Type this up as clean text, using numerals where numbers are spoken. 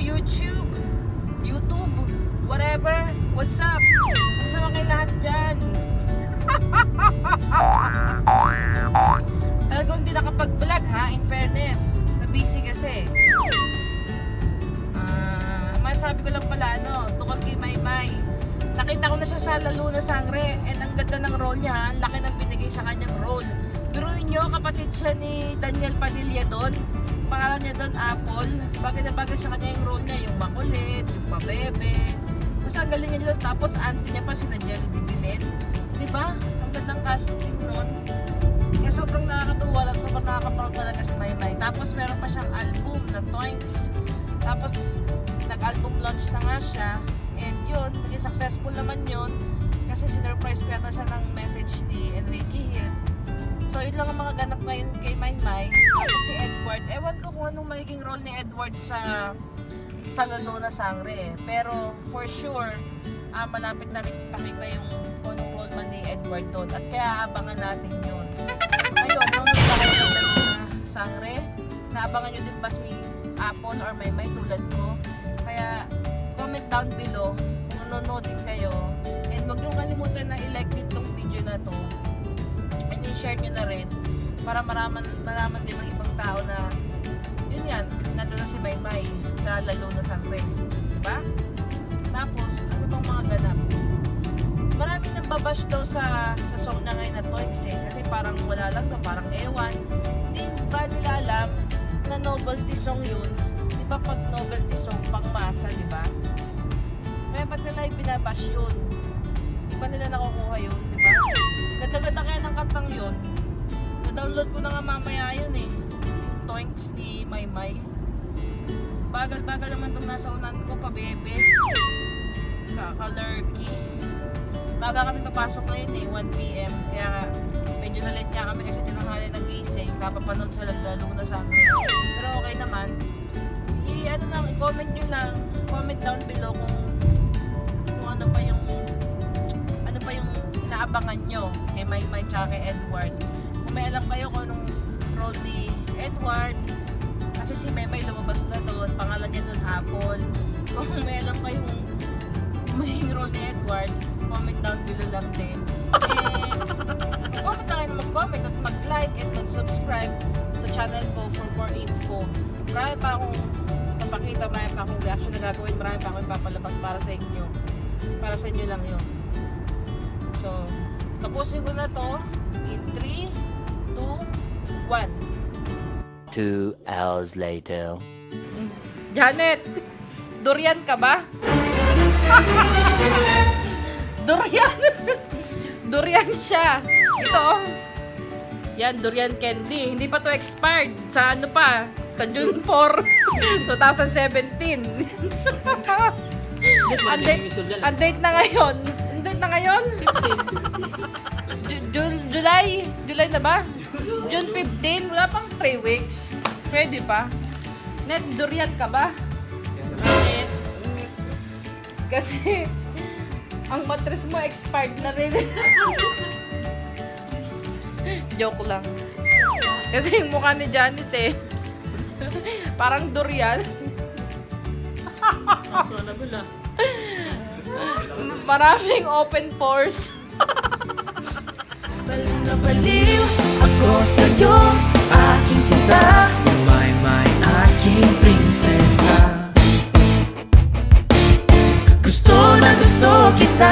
YouTube, whatever, what's up? Kasama kayo lahat dyan. Talagang hindi nakapag-vlog ha, in fairness. Na-busy kasi. Masabi ko lang pala, tukol kay Maymay. Nakita ko na siya sa Lalo na Sangre, and ang ganda ng role niya ha, ang laki ng binigay sa kanyang role. Biruin nyo, kapatid siya ni Daniel Padilla doon. Pangalan niya doon, Apple. Bagay na bagay sa kanya yung role niya, yung makulit, yung pabebe. Kasi ang galing niya doon. Tapos auntie niya pa si Najel Dibilin. Diba? Ang gandang casting noon. Kaya sobrang nakakatuwa lang, sobrang nakakaproud talaga si Maymay. Tapos meron pa siyang album na Toinks. Tapos nag-album launch na nga siya. And yun, naging successful naman yun. Kasi sinurprise pa yata siya ng message ni Enrique Hill. So yun lang ang mga ganap ngayon kay Maymay. Tapos si Edward, ewan ko kung anong magiging role ni Edward sa Lalo na Sangre. Pero for sure, malapit na rin ipakita yung kung anong role man ni Edward doon. At kaya abangan natin yun. Ayun, nung nagpakita sa Sangre, naabangan nyo din ba si Apple or Maymay tulad ko? Kaya comment down below kung nanonood din kayo. And huwag nyo kalimutan na i-like din tong video na to. I-share nyo na rin para nalaman din ng ibang tao na yun yan, nandun na si Maymay sa Lalo na Sangre, diba? Tapos, ano bang mga ganap? Maraming nagbabash daw sa song na ngayon na Toinks kasi parang wala lang daw, parang ewan. Hindi ba nila alam na novelty song yun? Di ba pag novelty song pang masa, diba? Kaya ba't nila binabash yun? Di ba nila nakukuha yun, diba? Ganda-ganda kaya ng kantang yun. Na-download ko na nga mamaya yun eh. Yung Toinks ni Maymay. Bagal-bagal naman itong nasa unan ko, pabebe. Kakalurky. Baga kami papasok ngayon eh, 1 PM. Kaya medyo na late nga kami kasi tinanghali ng gising. Kapapanood sa Lalo na Sangre. Pero okay naman. I-comment nyo lang. Comment down below kung ano pa yung inaabangan nyo kay Maymay tsaka kay Edward. Kung may alam kayo kung anong role ni Edward, kasi si Maymay lumabas na doon, pangalan niya doon Apple. Kung may alam kayong may role ni Edward, comment down below lang din. And comment na kayo na mag-comment at mag-like and mag-subscribe sa channel ko for more info. Marami pa akong papakita, marami pa akong reaction na gagawin, marami pa akong ipapalabas para sa inyo. Para sa inyo lang yun. So, tapusin ko na to in 3, 2, 1. 2 hours later. Janet, durian ka ba? Durian! Durian siya. Ito oh. Yan, durian candy. Hindi pa to expired. Sa ano pa? Sa June 4, 2017. Ang date na ngayon. July na ba? June 15, wala pang 3 weeks. Pwede pa. Net, durian ka ba? Kasi ang mattress mo expired na rin. Joke lang. Kasi yung mukha ni Janet eh. Parang durian. Maraming open pores. Baliw ako sa'yo, aking sinta. Maymay, aking prinsesa. Gusto na gusto kita.